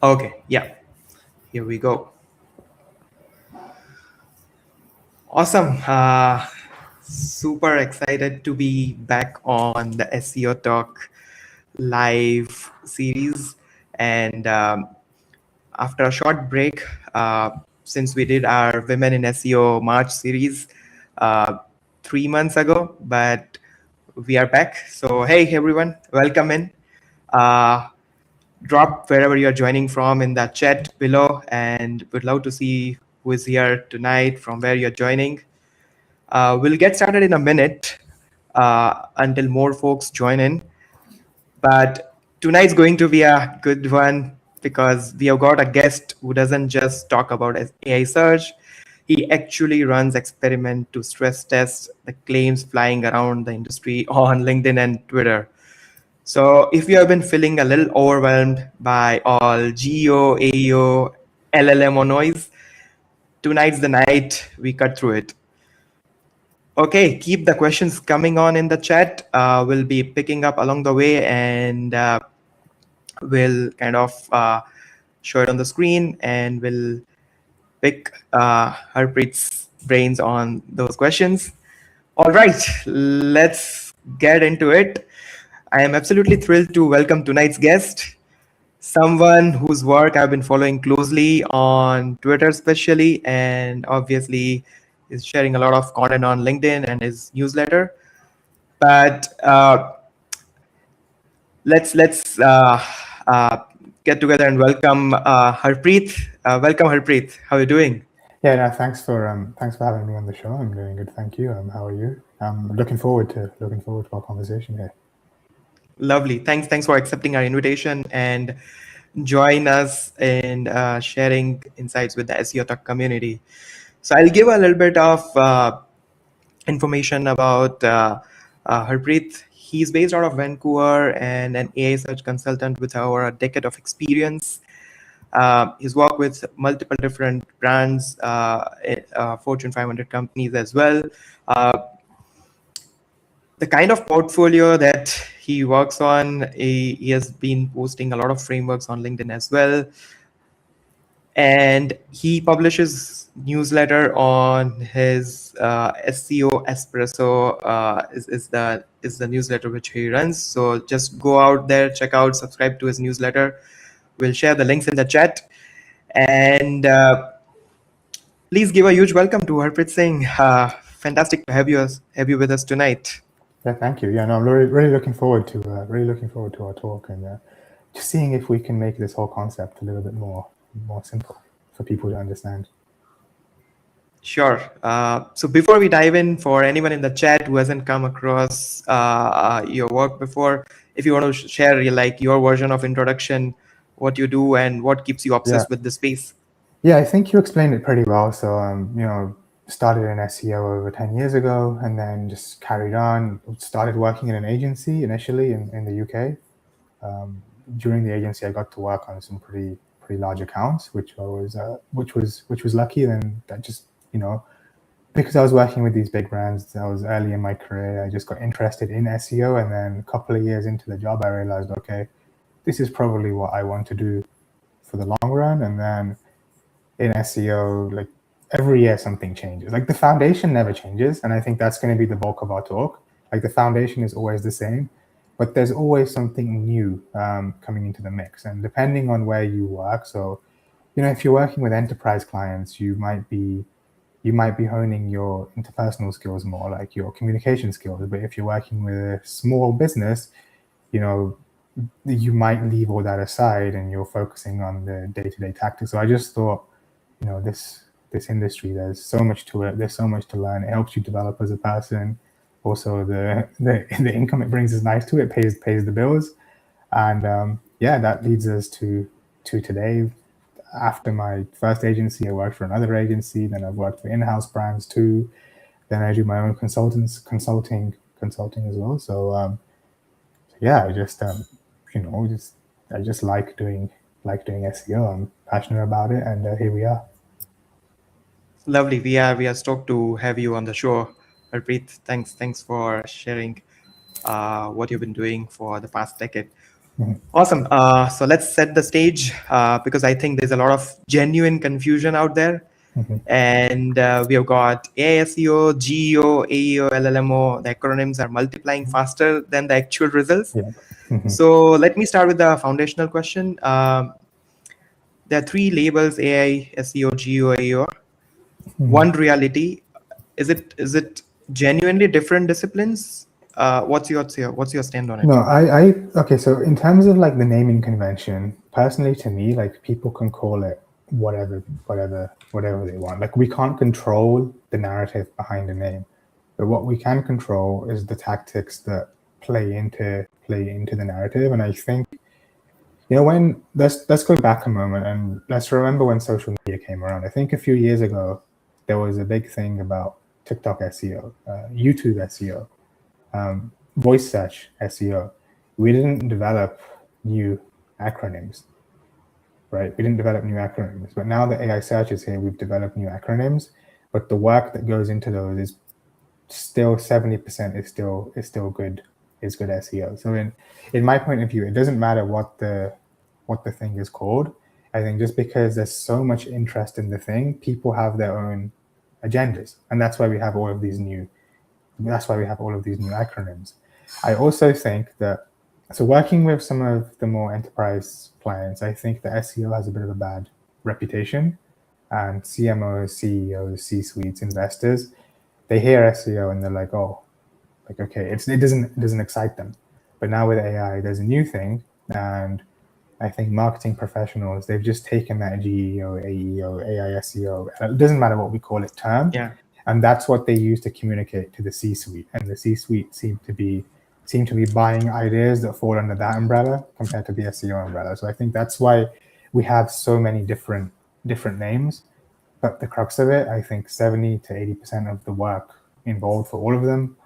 Okay, yeah, here we go. Awesome. Super excited to be back on the SEO Talk live series. And after a short break, since we did our Women in SEO March series uh, 3 months ago, but we are back. So, hey, everyone, welcome in. Uh, Drop wherever you're joining from in the chat below, and would love to see who is here tonight, from where you're joining. We'll get started in a minute until more folks join in. But tonight's going to be a good one because we have got a guest who doesn't just talk about AI search. He actually runs experiment to stress test the claims flying around the industry on LinkedIn and Twitter. So if you have been feeling a little overwhelmed by all GEO, AEO, LLMO noise, tonight's the night we cut through it. Okay, keep the questions coming on in the chat. We'll be picking up along the way, and we'll kind of show it on the screen, and we'll pick Harpreet's brains on those questions. All right, let's get into it. I am absolutely thrilled to welcome tonight's guest, someone whose work I've been following closely on Twitter, especially, and obviously is sharing a lot of content on LinkedIn and his newsletter. But let's get together and welcome Harpreet. Welcome, Harpreet. How are you doing? Yeah, no, thanks for having me on the show. I'm doing good, thank you. How are you? I'm looking forward to our conversation here. Lovely. Thanks for accepting our invitation and join us in sharing insights with the SEO Talk community. So I'll give a little bit of information about Harpreet. He's based out of Vancouver and an AI search consultant with over a decade of experience. He's worked with multiple different brands, Fortune 500 companies as well. Uh, the kind of portfolio that he works on, he has been posting a lot of frameworks on LinkedIn as well. And he publishes newsletter on his SEO Espresso is the newsletter which he runs. So just go out there, check out, subscribe to his newsletter. We'll share the links in the chat. And please give a huge welcome to Harpreet Singh. Fantastic to have you with us tonight. Yeah, thank you. Yeah, no, I'm really looking forward to our talk and just seeing if we can make this whole concept a little bit more simple for people to understand. Sure. So before we dive in, for anyone in the chat who hasn't come across your work before, if you want to share your version of introduction, what you do and what keeps you obsessed with the space. Yeah, I think you explained it pretty well. So, started in SEO over 10 years ago and then just carried on, started working in an agency initially in the UK. During the agency, I got to work on some pretty large accounts, which was lucky. Then that just, because I was working with these big brands, I was early in my career, I just got interested in SEO. And then a couple of years into the job, I realized, okay, this is probably what I want to do for the long run. And then in SEO, like every year something changes. Like the foundation never changes. And I think that's going to be the bulk of our talk. Like the foundation is always the same, but there's always something new coming into the mix. And depending on where you work, so, if you're working with enterprise clients, you might be honing your interpersonal skills more, like your communication skills. But if you're working with a small business, you might leave all that aside and you're focusing on the day-to-day tactics. So I just thought, this industry, there's so much to it. There's so much to learn. It helps you develop as a person. Also, the income it brings is nice too. It pays the bills, and that leads us to today. After my first agency, I worked for another agency. Then I've worked for in-house brands too. Then I do my own consulting as well. So I just like doing SEO. I'm passionate about it, and here we are. Lovely. We are stoked to have you on the show, Harpreet. Thanks for sharing what you've been doing for the past decade. Awesome. So let's set the stage because I think there's a lot of genuine confusion out there. And we have got AISEO, GEO, AEO, LLMO. The acronyms are multiplying faster than the actual results. Yeah. So let me start with the foundational question. There are three labels: AI, SEO, GEO, AEO. One reality. Is it genuinely different disciplines? What's your stand on it? No, okay, so in terms of like the naming convention, personally to me, like people can call it whatever they want. Like we can't control the narrative behind a name, but what we can control is the tactics that play into the narrative. And I think, when let's go back a moment and let's remember when social media came around. I think a few years ago there was a big thing about TikTok SEO, YouTube SEO, voice search SEO. We didn't develop new acronyms, right? We didn't develop new acronyms, but now that AI search is here, we've developed new acronyms. But the work that goes into those is still 70% is still good SEO. So in my point of view, it doesn't matter what the thing is called. I think just because there's so much interest in the thing, people have their own agendas, and that's why we have all of these new acronyms. I also think that, so working with some of the more enterprise clients, I think the SEO has a bit of a bad reputation, and CMOs, CEOs, C-suites, investors, they hear SEO and they're like, oh, like, okay, it doesn't excite them. But now with AI, there's a new thing, and I think marketing professionals, they've just taken that GEO, AEO, AI SEO, and it doesn't matter what we call it, term, Yeah. and that's what they use to communicate to the C-suite. And the C-suite seem to be buying ideas that fall under that umbrella compared to the SEO umbrella. So I think that's why we have so many different names. But the crux of it, I think 70 to 80% of the work involved for all of them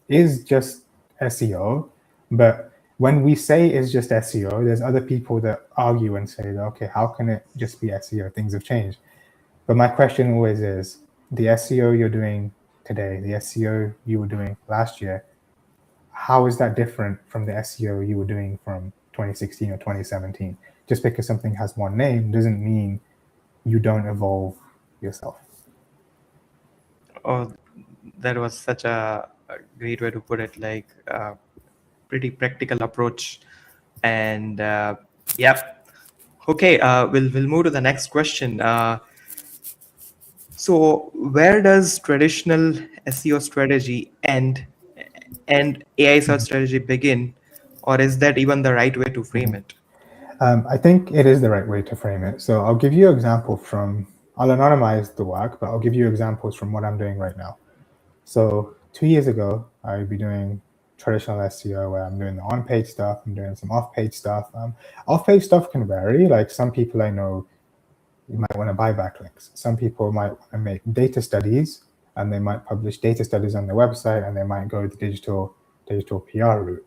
is just SEO. But when we say it's just SEO, there's other people that argue and say, okay, how can it just be SEO? Things have changed. But my question always is, the SEO you're doing today, the SEO you were doing last year, how is that different from the SEO you were doing from 2016 or 2017? Just because something has one name doesn't mean you don't evolve yourself. Oh, that was such a great way to put it. Like, pretty practical approach. And yep. Okay. We'll move to the next question. So where does traditional SEO strategy end and AI search strategy begin, or is that even the right way to frame it? I think it is the right way to frame it. So I'll give you an example I'll anonymize the work, but I'll give you examples from what I'm doing right now. So 2 years ago, I'd be doing traditional SEO where I'm doing the on-page stuff, I'm doing some off-page stuff. Off-page stuff can vary. Like some people I know, you might want to buy backlinks. Some people might want to make data studies, and they might publish data studies on their website, and they might go the digital PR route.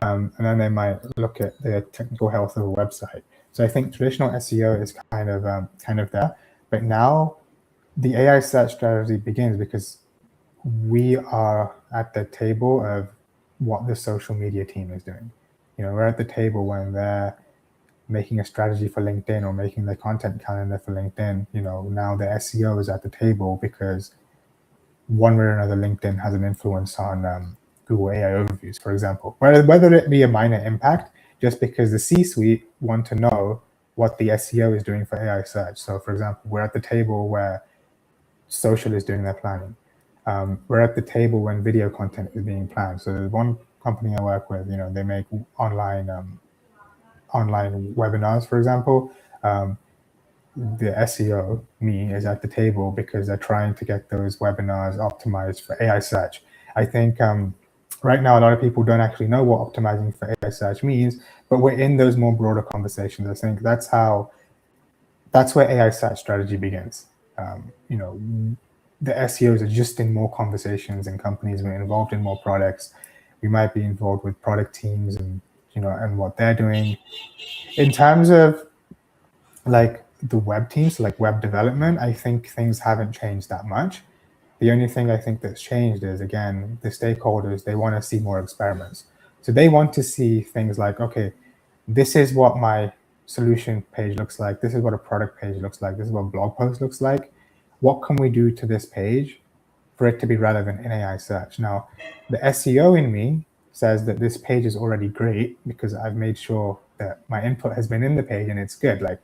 And then they might look at the technical health of a website. So I think traditional SEO is kind of there. But now the AI search strategy begins because we are at the table of what the social media team is doing. We're at the table when they're making a strategy for LinkedIn or making the content calendar for LinkedIn. Now the SEO is at the table because one way or another, LinkedIn has an influence on Google AI overviews, for example. Whether it be a minor impact, just because the C-suite want to know what the SEO is doing for AI search. So, for example, we're at the table where social is doing their planning. We're at the table when video content is being planned. So there's one company I work with, they make online webinars, for example. The SEO, me, is at the table because they're trying to get those webinars optimized for AI search. I think right now a lot of people don't actually know what optimizing for AI search means, but we're in those more broader conversations. I think that's where AI search strategy begins. The SEOs are just in more conversations and companies. We're involved in more products. We might be involved with product teams and what they're doing. In terms of like the web teams, like web development, I think things haven't changed that much. The only thing I think that's changed is, again, the stakeholders, they want to see more experiments. So they want to see things like, okay, this is what my solution page looks like. This is what a product page looks like. This is what a blog post looks like. What can we do to this page for it to be relevant in AI search? Now, the SEO in me says that this page is already great because I've made sure that my input has been in the page and it's good. Like,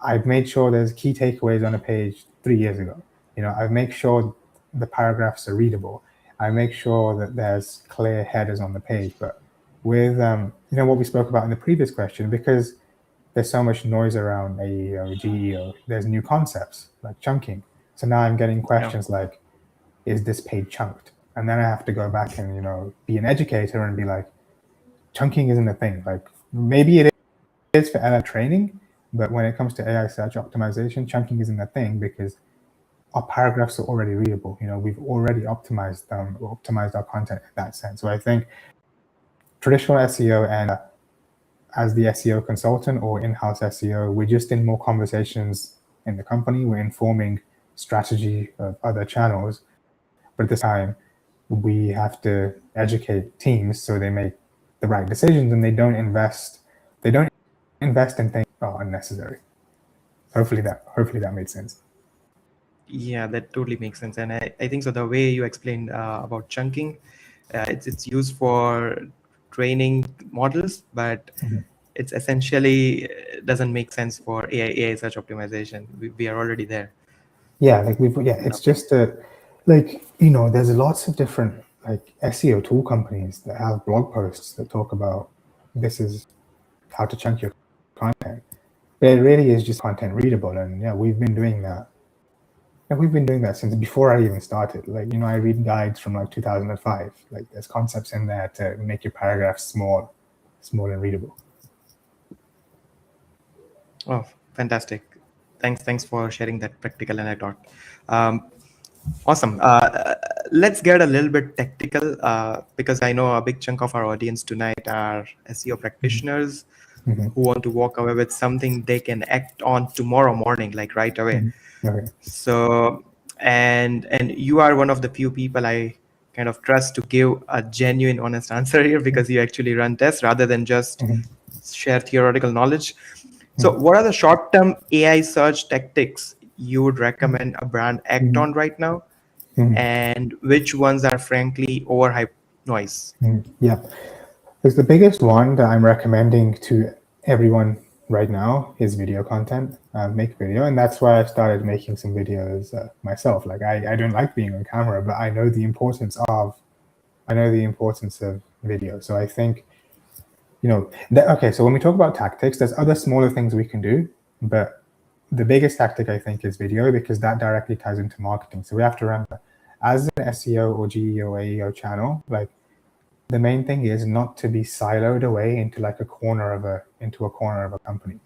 I've made sure there's key takeaways on a page 3 years ago. I've made sure the paragraphs are readable. I make sure that there's clear headers on the page. But with what we spoke about in the previous question, because there's so much noise around AEO, GEO, there's new concepts like chunking. So now I'm getting questions like, is this page chunked? And then I have to go back and be an educator and be like, chunking isn't a thing. Like, maybe it is for LLM training, but when it comes to AI search optimization, chunking isn't a thing because our paragraphs are already readable. We've already optimized them, optimized our content in that sense. So I think traditional SEO and as the SEO consultant or in-house SEO, we're just in more conversations in the company. We're informing strategy of other channels, but at this time, we have to educate teams so they make the right decisions and they don't invest in things that are unnecessary. Hopefully that made sense. Yeah, that totally makes sense. And I think so the way you explained about chunking, it's used for training models, but it's essentially doesn't make sense for AI search optimization. We are already there. Yeah, it's just there's lots of different like SEO tool companies that have blog posts that talk about this is how to chunk your content. But it really is just content readable. And yeah, we've been doing that. And we've been doing that since before I even started. I read guides from 2005. Like, there's concepts in there to make your paragraphs small and readable. Oh, fantastic. Thanks for sharing that practical anecdote. Awesome. Let's get a little bit tactical because I know a big chunk of our audience tonight are SEO practitioners who want to walk away with something they can act on tomorrow morning, like right away. Okay. So, and you are one of the few people I kind of trust to give a genuine, honest answer here because you actually run tests rather than just share theoretical knowledge. So what are the short-term AI search tactics you would recommend a brand act on right now? And which ones are frankly overhyped noise? Yeah. Because the biggest one that I'm recommending to everyone right now is video content. Make video, and that's why I started making some videos myself. Like, I don't like being on camera, but I know the importance of video. So I think okay, so when we talk about tactics, there's other smaller things we can do, but the biggest tactic I think is video because that directly ties into marketing. So we have to remember, as an SEO or GEO or AEO channel, like, the main thing is not to be siloed away into a corner of a company.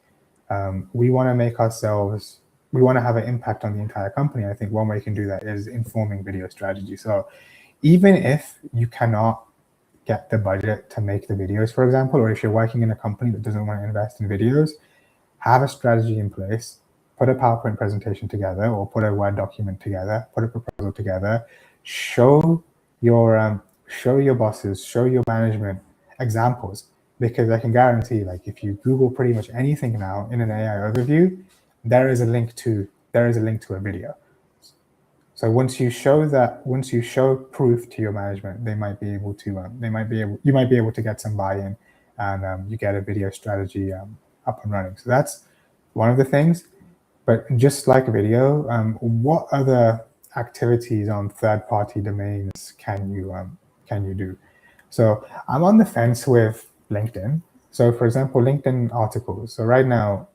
We want to we want to have an impact on the entire company. I think one way you can do that is informing video strategy. So even if you cannot get the budget to make the videos, for example, or if you're working in a company that doesn't want to invest in videos, have a strategy in place, put a PowerPoint presentation together or put a Word document together, put a proposal together, show your bosses, show your management examples, because I can guarantee, if you Google pretty much anything now in an AI overview, there is a link to a video. So once you show proof to your management, you might be able to get some buy-in, and you get a video strategy up and running. So that's one of the things. But just like video, what other activities on third-party domains can you do? So I'm on the fence with LinkedIn. So for example, LinkedIn articles. So right now,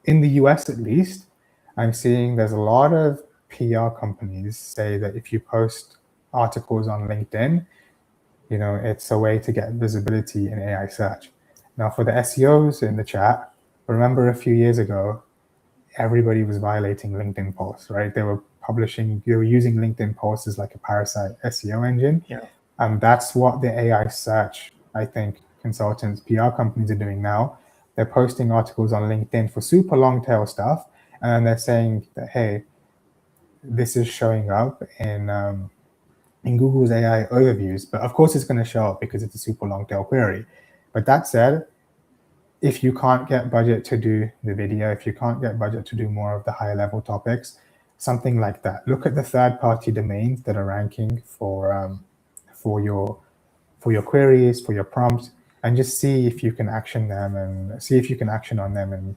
in the US at least, I'm seeing there's a lot of PR companies say that if you post articles on LinkedIn, it's a way to get visibility in AI search. Now, for the SEOs in the chat, remember a few years ago, everybody was violating LinkedIn posts, right? They were using LinkedIn posts as like a parasite SEO engine. Yeah. And that's what the AI search, I think, consultants, PR companies are doing now. They're posting articles on LinkedIn for super long tail stuff. And they're saying that, hey, this is showing up in Google's AI overviews. But of course, it's going to show up because it's a super long tail query. But that said, if you can't get budget to do the video, if you can't get budget to do more of the higher level topics, something like that. Look at the third-party domains that are ranking for your queries, for your prompts, and just see if you can action them and see if you can action on them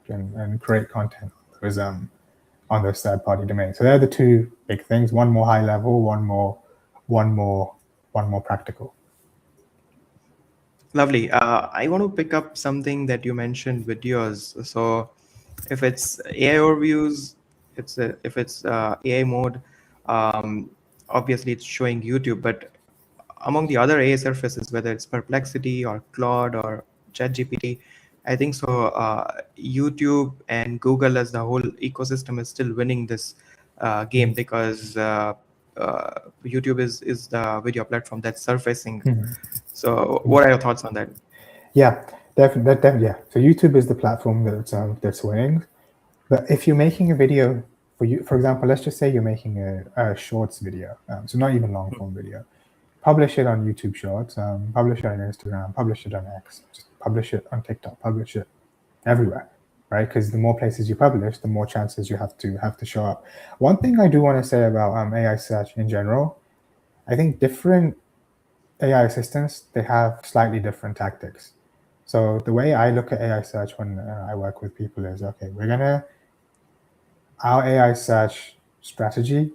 and create content on those third-party domains. So they're the two big things: one more high level, one more practical. Lovely. I want to pick up something that you mentioned videos. So if it's AI overviews, if it's AI mode, obviously it's showing YouTube. But among the other AI surfaces, whether it's Perplexity or Claude or ChatGPT, I think so. YouTube and Google as the whole ecosystem is still winning this game because YouTube is the video platform that's surfacing. So, what are your thoughts on that? Yeah, definitely. Yeah. So YouTube is the platform that's winning. But if you're making a video for example, let's just say you're making a shorts video, so not even long form video. Publish it on YouTube Shorts, publish it on Instagram, publish it on X, just publish it on TikTok, publish it everywhere, right? Because the more places you publish, the more chances you have to show up. One thing I do want to say about AI search in general, I think different AI assistants, they have slightly different tactics. So the way I look at AI search when I work with people is, okay, our AI search strategy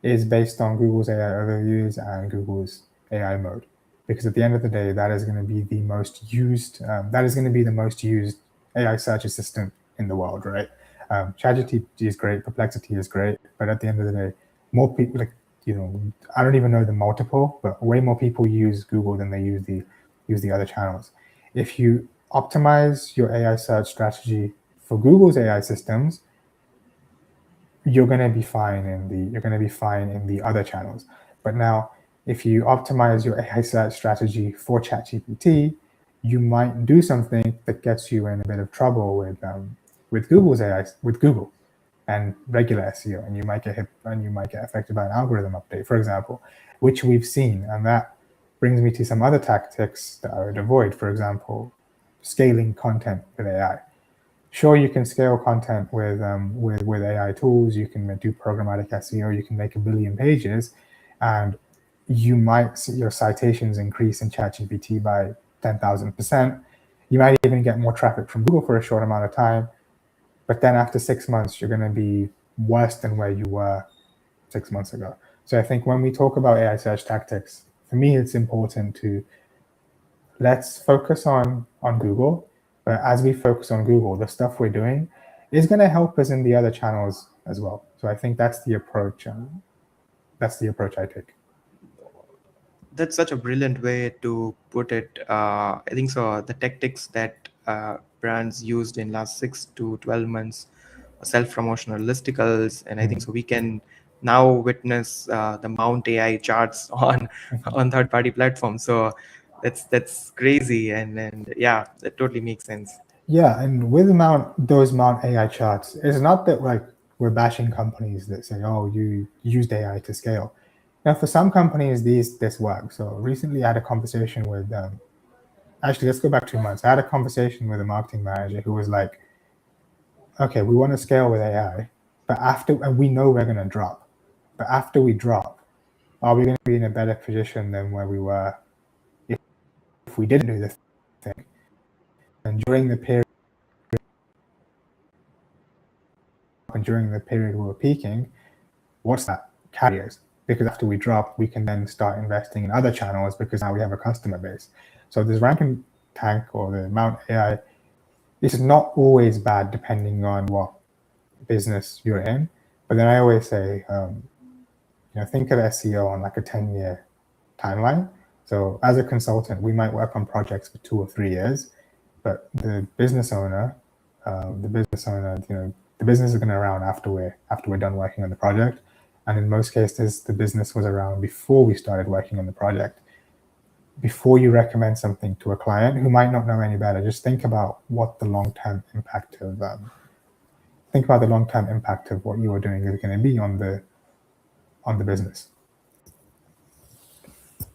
is based on Google's AI overviews and Google's AI mode, because at the end of the day, that is going to be the most used. AI search assistant in the world, right? ChatGPT is great, Perplexity is great, but at the end of the day, more people I don't even know the multiple, but way more people use Google than they use the other channels. If you optimize your AI search strategy for Google's AI systems, you're going to be fine in the other channels. But now, if you optimize your AI search strategy for ChatGPT, you might do something that gets you in a bit of trouble with Google and regular SEO, and you might get affected by an algorithm update, for example, which we've seen. And that brings me to some other tactics that I would avoid. For example, scaling content with AI. Sure, you can scale content with AI tools. You can do programmatic SEO. You can make 1 billion pages, and you might see your citations increase in ChatGPT by 10,000%. You might even get more traffic from Google for a short amount of time, but then after 6 months, you're going to be worse than where you were 6 months ago. So I think when we talk about AI search tactics, for me, it's important to let's focus on Google. But as we focus on Google, the stuff we're doing is going to help us in the other channels as well. So I think that's the approach. That's the approach I take. That's such a brilliant way to put it. I think so. The tactics that brands used in last 6 to 12 months, self-promotional listicles, and I think so we can now witness the Mount AI charts on third-party platforms. So that's crazy, and yeah, that totally makes sense. Yeah, and with those Mount AI charts, it's not that like we're bashing companies that say, "Oh, you used AI to scale." Now, for some companies, this works. So recently, I had a conversation with actually, let's go back 2 months. I had a conversation with a marketing manager who was like, "Okay, we want to scale with AI, and we know we're going to drop, but after we drop, are we going to be in a better position than where we were if we didn't do the thing?" And during the period we were peaking, what's that? Carriers. Because after we drop, we can then start investing in other channels because now we have a customer base. So this ranking tank or the Mount AI, this is not always bad depending on what business you're in. But then I always say, think of SEO on like a 10-year timeline. So as a consultant, we might work on projects for 2 or 3 years, but the business owner, the business is going to around after we're done working on the project. And in most cases, the business was around before we started working on the project. Before you recommend something to a client who might not know any better, just think about what the long-term impact of what you are doing is going to be on the business.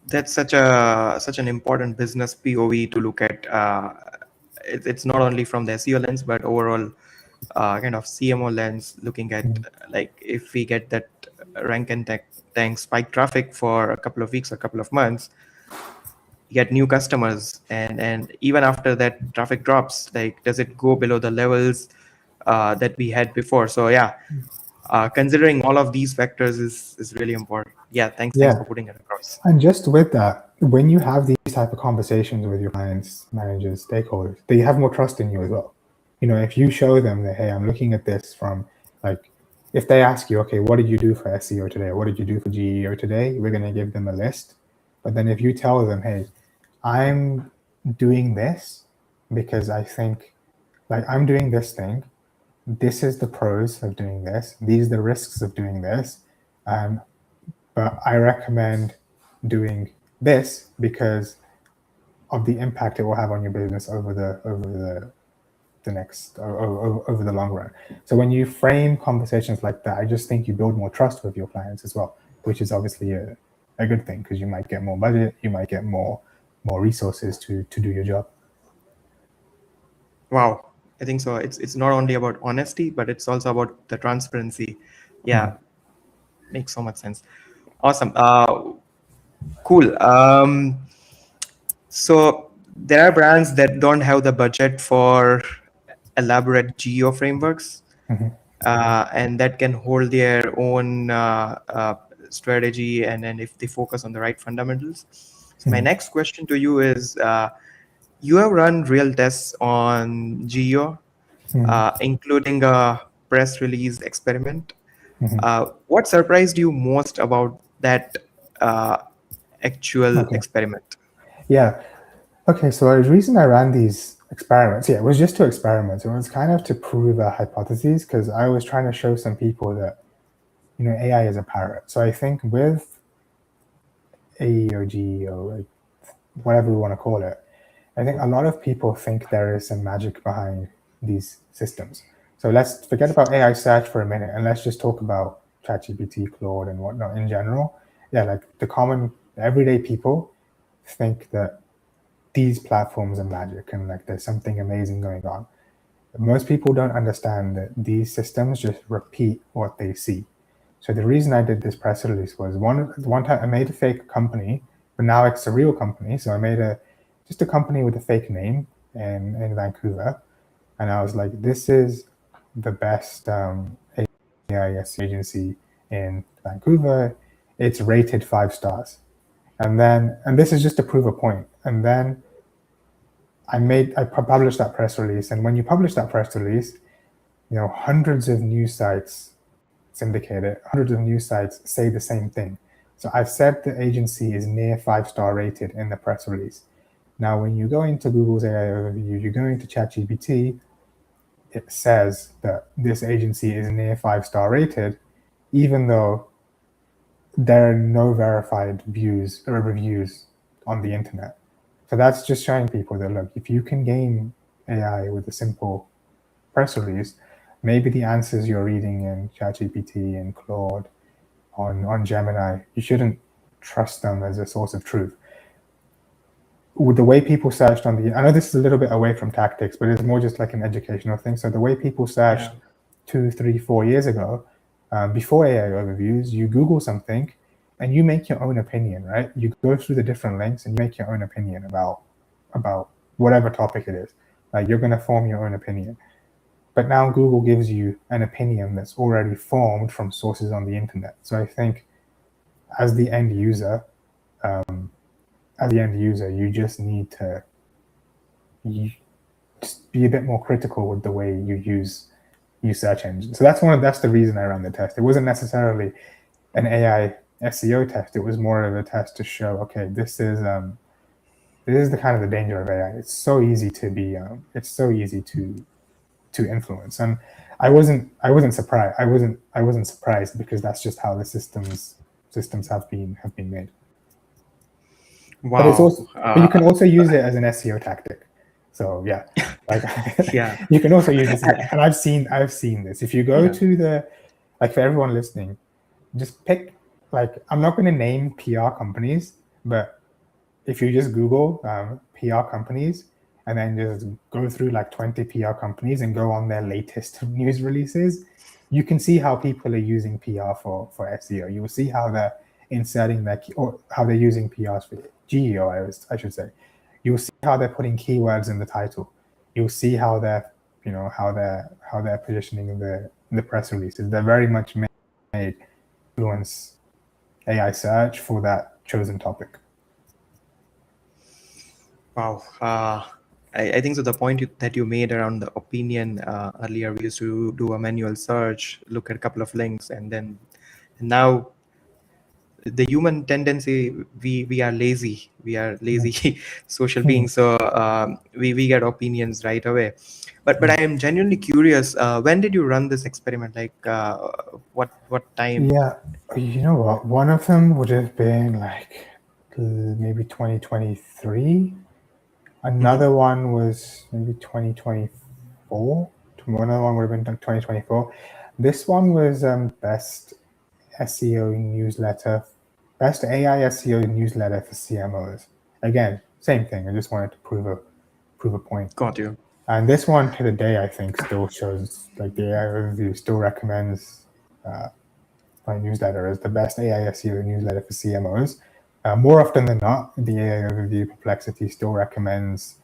That's such an important business POV to look at. it's not only from the SEO lens, but overall kind of CMO lens, looking at like if we get that rank and tank spike traffic for a couple of weeks, a couple of months, get new customers, and even after that traffic drops, like does it go below the levels that we had before? So yeah, considering all of these factors is really important. Yeah, thanks Yeah. for putting it across. And just with that, when you have these type of conversations with your clients, managers, stakeholders, they have more trust in you as well. You know, if you show them that, hey, I'm looking at this from, like, if they ask you, okay, what did you do for SEO today? What did you do for GEO today? We're going to give them a list. But then if you tell them, hey, I'm doing this because I think, like, I'm doing this thing. This is the pros of doing this. These are the risks of doing this. But I recommend doing this because of the impact it will have on your business over the next over the long run. So when you frame conversations like that, I just think you build more trust with your clients as well, which is obviously a good thing, because you might get more budget, you might get more resources to do your job. Wow, I think so. It's not only about honesty, but it's also about the transparency. Yeah, makes so much sense. Awesome. Cool. So there are brands that don't have the budget for elaborate geo frameworks, and that can hold their own strategy, and then if they focus on the right fundamentals. So my next question to you is, you have run real tests on geo, including a press release experiment. What surprised you most about that actual Okay. experiment? Yeah. Okay. So the reason I ran these experiments, it was just to experiment. It was kind of to prove a hypothesis, because I was trying to show some people that, you know, AI is a parrot. So I think with AE or GE or like whatever we want to call it, I think a lot of people think there is some magic behind these systems. So let's forget about AI search for a minute, and let's just talk about ChatGPT, Claude, and whatnot in general. Yeah, like the common everyday people think that these platforms are magic and like there's something amazing going on. Most people don't understand that these systems just repeat what they see. So the reason I did this press release was one time I made a fake company, but now it's a real company. So I made just a company with a fake name in Vancouver, and I was like, this is the best AI agency in Vancouver. It's rated 5 stars, and this is just to prove a point. And then I published that press release, and when you publish that press release, you know, hundreds of news sites syndicate it. Hundreds of news sites say the same thing. So I've said the agency is near 5-star rated in the press release. Now, when you go into Google's AI overview, you go into ChatGPT, it says that this agency is near 5-star rated, even though there are no verified views or reviews on the internet. So that's just showing people that, look, if you can game AI with a simple press release, maybe the answers you're reading in ChatGPT and Claude on Gemini, you shouldn't trust them as a source of truth. With the way people searched I know this is a little bit away from tactics, but it's more just like an educational thing. So the way people searched 2, 3, 4 years ago, before AI overviews, you Google something and you make your own opinion, right? You go through the different links and you make your own opinion about whatever topic it is. Like, you're going to form your own opinion. But now Google gives you an opinion that's already formed from sources on the internet. So I think as the end user, you just need to just be a bit more critical with the way you use search engines. So that's the reason I ran the test. It wasn't necessarily an AI SEO test. It was more of a test to show, okay, this is the kind of the danger of AI. It's so easy to be it's so easy to influence. And I wasn't surprised. I wasn't surprised, because that's just how the systems have been made. But it's Wow. also but you can also use it as an SEO tactic. So yeah, like Yeah. you can also use this, and I've seen this. If you go to for everyone listening, just pick, like, I'm not going to name PR companies, but if you just Google PR companies and then just go through like 20 PR companies and go on their latest news releases, you can see how people are using PR for SEO. You will see how they're inserting their or how they're using PRs for GEO, I should say. You'll see how they're putting keywords in the title. You'll see how they're how they're positioning the press releases. They're very much made influence AI search for that chosen topic. Wow. I think so. The point that you made around the opinion earlier, we used to do a manual search, look at a couple of links, and now the human tendency, we are lazy. We are lazy social beings. So we get opinions right away. But I am genuinely curious. When did you run this experiment? Like what time? Yeah, you know what? One of them would have been like maybe 2023. Another one was maybe 2024. Another one would have been 2024. This one was best SEO newsletter, best AI SEO newsletter for CMOs. Again, same thing. I just wanted to prove a point. Got you. And this one to the day, I think, still shows like the AI overview still recommends my newsletter as the best AI SEO newsletter for CMOs. More often than not, the AI overview Perplexity still recommends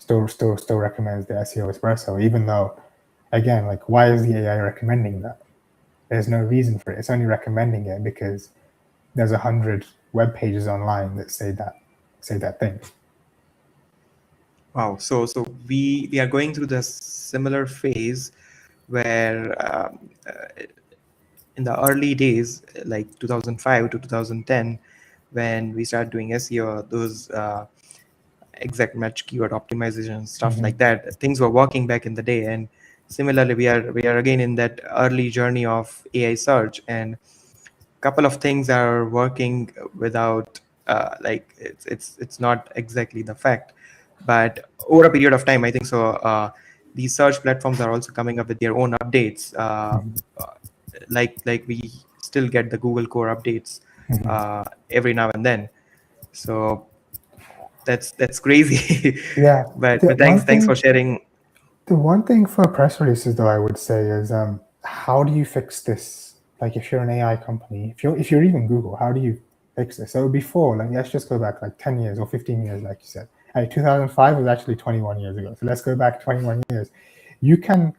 the SEO Espresso, even though, again, like, why is the AI recommending that? There's no reason for it. It's only recommending it because there's 100 web pages online that say that thing. Wow. So we are going through the similar phase where in the early days, like 2005 to 2010, when we started doing SEO, those exact match keyword optimization stuff like that, things were working back in the day. And similarly, we are again in that early journey of AI search, and a couple of things are working without like it's not exactly the fact. But over a period of time, I think so these search platforms are also coming up with their own updates, like we still get the Google core updates every now and then. So that's crazy. Yeah. But thanks for sharing. The one thing for press releases, though, I would say is how do you fix this? Like, if you're an AI company, if you're even Google, how do you fix this? So before, like, let's just go back like 10 years or 15 years, like you said. 2005 was actually 21 years ago. So let's go back 21 years. You can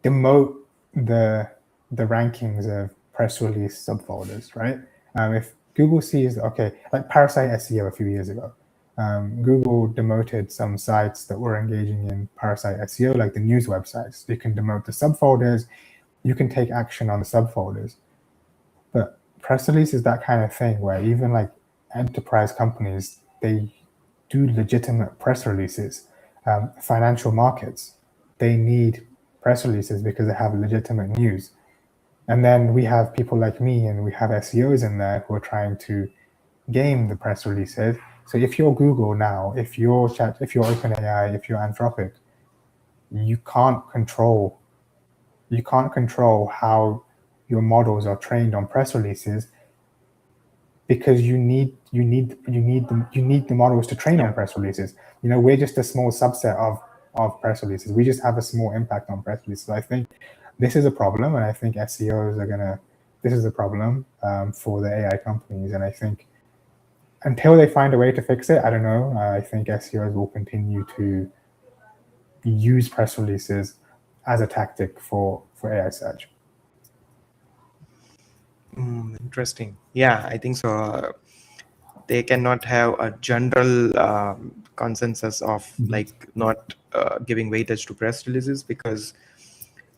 demote the rankings of press release subfolders, right? If Google sees, okay, like Parasite SEO a few years ago, Google demoted some sites that were engaging in Parasite SEO, like the news websites. You can demote the subfolders. You can take action on the subfolders. But press release is that kind of thing where even like enterprise companies, they do legitimate press releases. Financial markets, they need press releases because they have legitimate news. And then we have people like me and we have SEOs in there who are trying to game the press releases. So if you're Google now, if you're OpenAI, if you're Anthropic, you can't control how your models are trained on press releases because you need the models to train on press releases. We're just a small subset of press releases. We just have a small impact on press releases. I think this is a problem, and I think SEOs this is a problem for the AI companies. And I think until they find a way to fix it, I don't know. I think SEOs will continue to use press releases as a tactic for AI search. Interesting. Yeah, I think so. They cannot have a general consensus of like not giving weightage to press releases because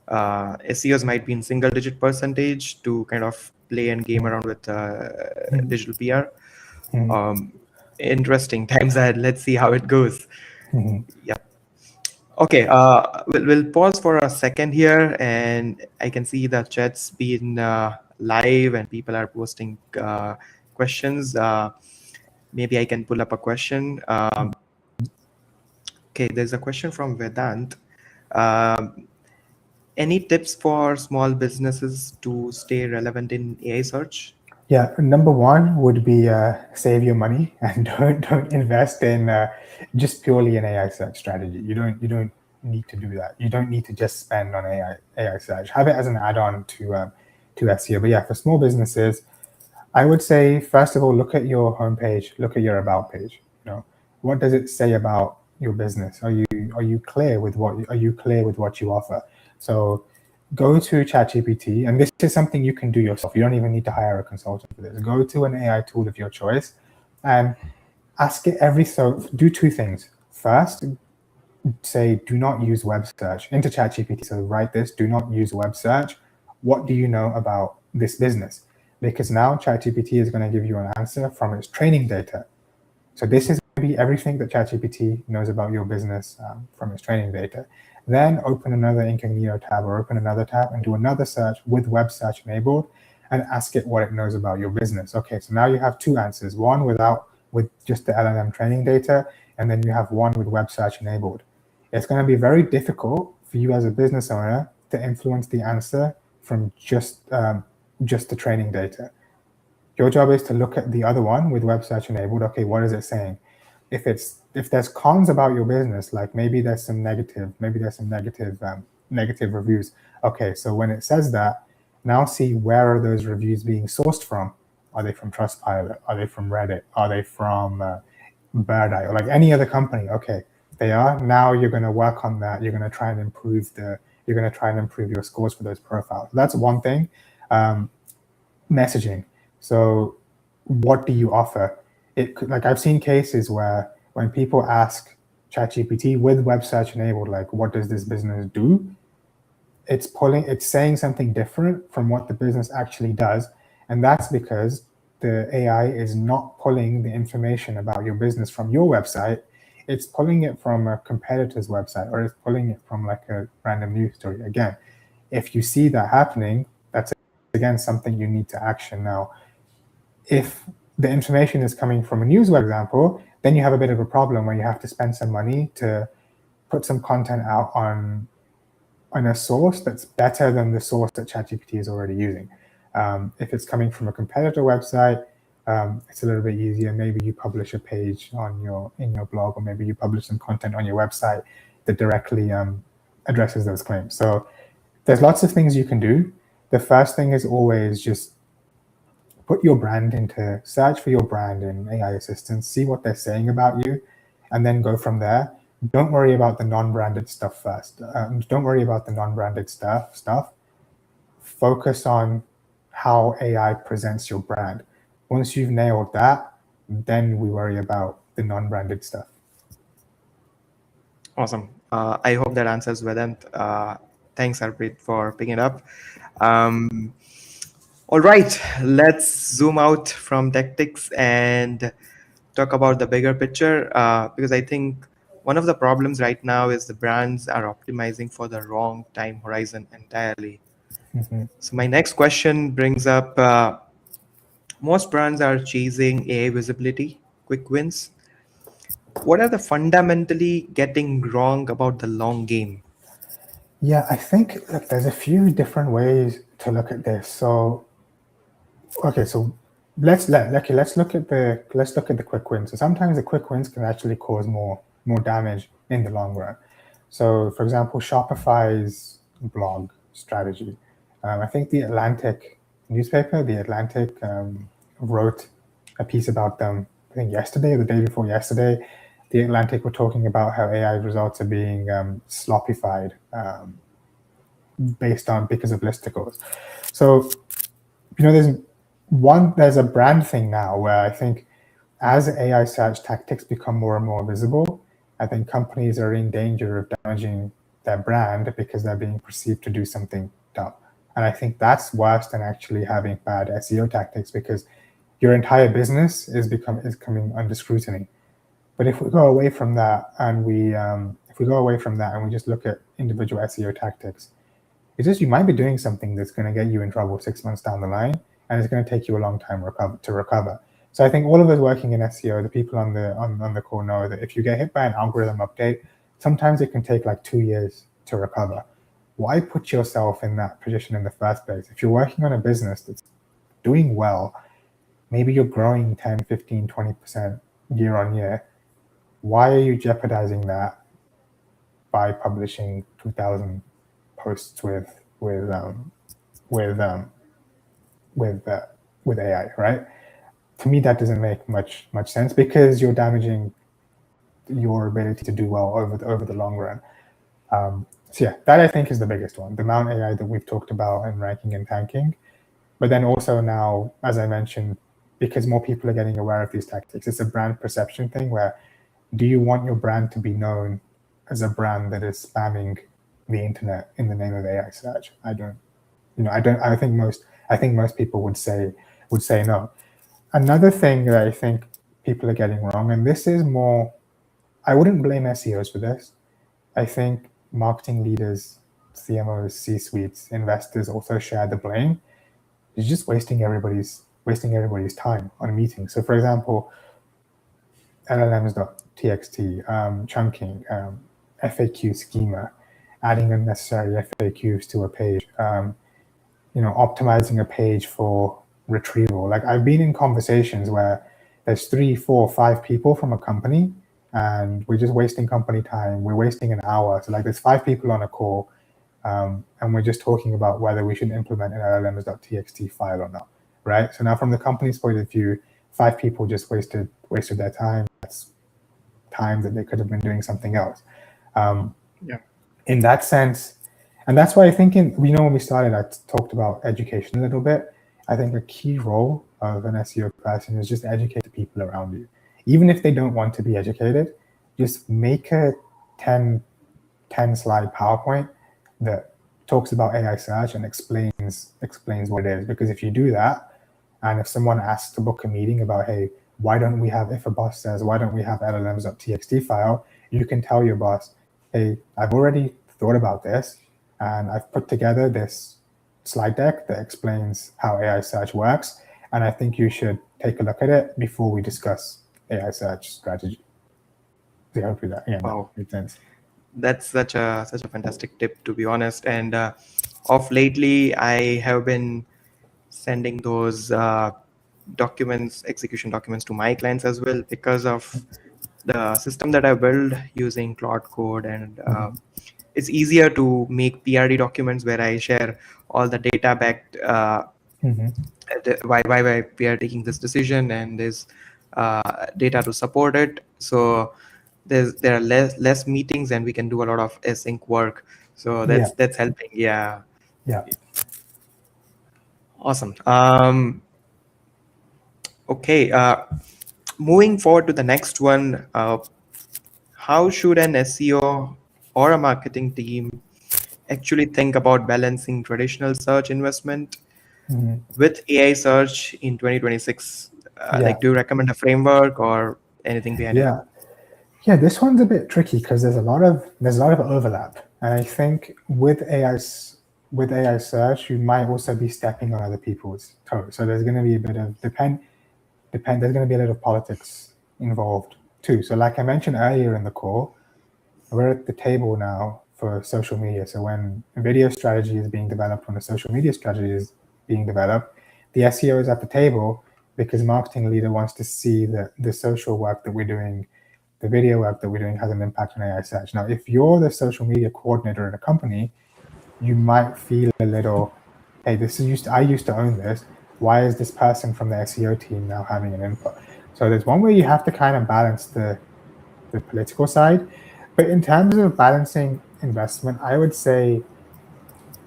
SEOs might be in single digit percentage to kind of play and game around with digital PR. Interesting times ahead. Let's see how it goes. Yeah. Okay. We'll pause for a second here, and I can see the chat's been live and people are posting questions. Maybe I can pull up a question. Okay, there's a question from Vedant. Any tips for small businesses to stay relevant in AI search? Yeah, number one would be save your money and don't invest in just purely an AI search strategy. You don't need to do that. You don't need to just spend on AI search. Have it as an add-on to SEO. But yeah, for small businesses, I would say first of all, look at your homepage, look at your about page. You know, what does it say about your business? Are you clear with what you offer? So go to ChatGPT, and this is something you can do yourself. You don't even need to hire a consultant for this. Go to an AI tool of your choice and ask it do two things. First, say do not use web search into ChatGPT. So write this: do not use web search. What do you know about this business? Because now ChatGPT is going to give you an answer from its training data. So this is going to be everything that ChatGPT knows about your business from its training data. Then open another incognito tab or open another tab and do another search with web search enabled and ask it what it knows about your business. Okay, so now you have two answers: one with just the LLM training data, and then you have one with web search enabled. It's going to be very difficult for you as a business owner to influence the answer from just the training data. Your job is to look at the other one with web search enabled. Okay, what is it saying? If there's cons about your business, like maybe there's some negative reviews. Okay, so when it says that, now see where are those reviews being sourced from? Are they from Trustpilot? Are they from Reddit? Are they from Bird Eye or like any other company? Okay, they are. Now you're going to work on that. You're going to try and improve your scores for those profiles. That's one thing. Messaging. So what do you offer? Like I've seen cases where when people ask ChatGPT with web search enabled, like what does this business do? It's saying something different from what the business actually does. And that's because the AI is not pulling the information about your business from your website. It's pulling it from a competitor's website, or it's pulling it from like a random news story. Again, if you see that happening, that's again something you need to action now. If the information is coming from a news web example, then you have a bit of a problem where you have to spend some money to put some content out on a source that's better than the source that ChatGPT is already using. If it's coming from a competitor website, it's a little bit easier. Maybe you publish a page in your blog, or maybe you publish some content on your website that directly addresses those claims. So there's lots of things you can do. The first thing is always just put your brand into search for your brand in AI assistants, see what they're saying about you, and then go from there. Don't worry about the non-branded stuff first. Don't worry about the non-branded stuff. Focus on how AI presents your brand. Once you've nailed that, then we worry about the non-branded stuff. Awesome. I hope that answers Vedant. Thanks, Harpreet, for picking it up. All right, let's zoom out from tactics and talk about the bigger picture, because I think one of the problems right now is the brands are optimizing for the wrong time horizon entirely. So my next question brings up, most brands are chasing AI visibility, quick wins. What are the fundamentally getting wrong about the long game? Yeah, I think that there's a few different ways to look at this. So, okay, so let's look at the quick wins. So sometimes the quick wins can actually cause more damage in the long run. So, for example, Shopify's blog strategy. I think the Atlantic newspaper, the Atlantic, wrote a piece about them. I think yesterday or the day before yesterday, the Atlantic were talking about how AI results are being sloppified because of listicles. So, there's a brand thing now where I think as AI search tactics become more and more visible, I think companies are in danger of damaging their brand because they're being perceived to do something dumb. And I think that's worse than actually having bad SEO tactics, because your entire business is coming under scrutiny. But if we go away from that and we just look at individual SEO tactics, it's just you might be doing something that's going to get you in trouble 6 months down the line, and it's going to take you a long time to recover. So I think all of us working in SEO, the people on the call, know that if you get hit by an algorithm update, sometimes it can take like 2 years to recover. Why put yourself in that position in the first place? If you're working on a business that's doing well, maybe you're growing 10, 15, 20% year on year. Why are you jeopardizing that by publishing 2,000 posts with um, with um, with uh, with AI, right? To me, that doesn't make much sense because you're damaging your ability to do well over the long run. So yeah, that I think is the biggest one. The amount AI that we've talked about in ranking and tanking, but then also now, as I mentioned, because more people are getting aware of these tactics, it's a brand perception thing where do you want your brand to be known as a brand that is spamming the internet in the name of AI search? I don't, I don't. I think most people would say no. Another thing that I think people are getting wrong, and this is more, I wouldn't blame SEOs for this. I think marketing leaders, CMOs, C-suites, investors also share the blame. It's just wasting everybody's time on a meeting. So, for example, LLMs.txt, chunking, FAQ schema, adding unnecessary FAQs to a page, optimizing a page for retrieval. Like I've been in conversations where there's 3, 4, 5 people from a company and we're just wasting company time. We're wasting an hour. So like there's 5 people on a call and we're just talking about whether we should implement an LLMs.txt file or not, right? So now from the company's point of view, 5 people just wasted their time. That's time that they could have been doing something else. Yeah. In that sense, and that's why I think when we started, I talked about education a little bit. I think a key role of an SEO person is just educate the people around you. Even if they don't want to be educated, just make a 10 slide PowerPoint that talks about AI search and explains what it is. Because if you do that, and if someone asks to book a meeting about, hey, why don't we have, if a boss says, why don't we have LLMs.txt file, you can tell your boss, hey, I've already thought about this and I've put together this slide deck that explains how AI search works. And I think you should take a look at it before we discuss AI search strategy. So hopefully that Wow. makes sense. That's such a fantastic tip, to be honest. And of lately, I have been sending those execution documents to my clients as well, because of the system that I built using Claude Code, and it's easier to make PRD documents where I share all the data backed why we are taking this decision, and there's data to support it. So there are less meetings, and we can do a lot of async work. So that's helping. Yeah. Awesome. Okay. Moving forward to the next one. How should an SEO or a marketing team actually think about balancing traditional search investment with AI search in 2026? Like, do you recommend a framework or anything behind it? Yeah, this one's a bit tricky because there's a lot of overlap, and I think with AI search, you might also be stepping on other people's toes. So there's going to be a bit of there's going to be a little politics involved too. So like I mentioned earlier in the call, we're at the table now for social media. So when a video strategy is being developed, when a social media strategy is being developed, the SEO is at the table because marketing leader wants to see that the social work that we're doing, the video work that we're doing has an impact on AI search. Now, if you're the social media coordinator in a company, you might feel a little, hey, I used to own this. Why is this person from the SEO team now having an input? So there's one way you have to kind of balance the political side. But in terms of balancing investment, I would say,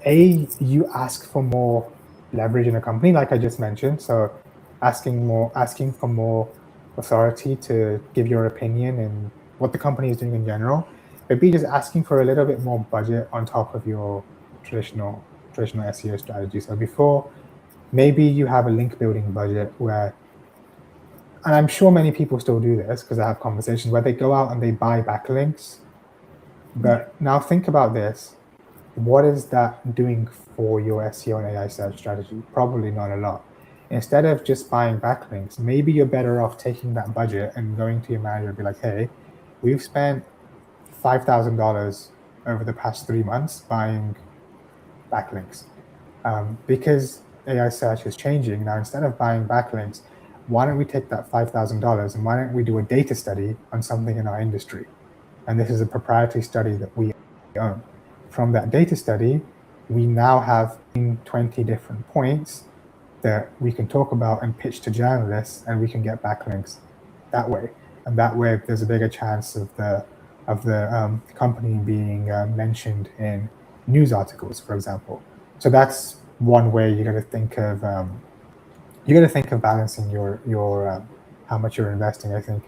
you ask for more leverage in a company, like I just mentioned. So asking for more authority to give your opinion and what the company is doing in general. But B, just asking for a little bit more budget on top of your traditional SEO strategy. So before, maybe you have a link building budget where, and I'm sure many people still do this because I have conversations where they go out and they buy backlinks. But now think about this. What is that doing for your SEO and AI search strategy? Probably not a lot. Instead of just buying backlinks, maybe you're better off taking that budget and going to your manager and be like, hey, we've spent $5,000 over the past 3 months buying backlinks. Because AI search is changing now, instead of buying backlinks, why don't we take that $5,000 and why don't we do a data study on something in our industry? And this is a proprietary study that we own. From that data study, we now have 20 different points that we can talk about and pitch to journalists, and we can get backlinks that way. And that way, there's a bigger chance of the company being mentioned in news articles, for example. So that's one way you got to think of. You got to think of balancing your how much you're investing. I think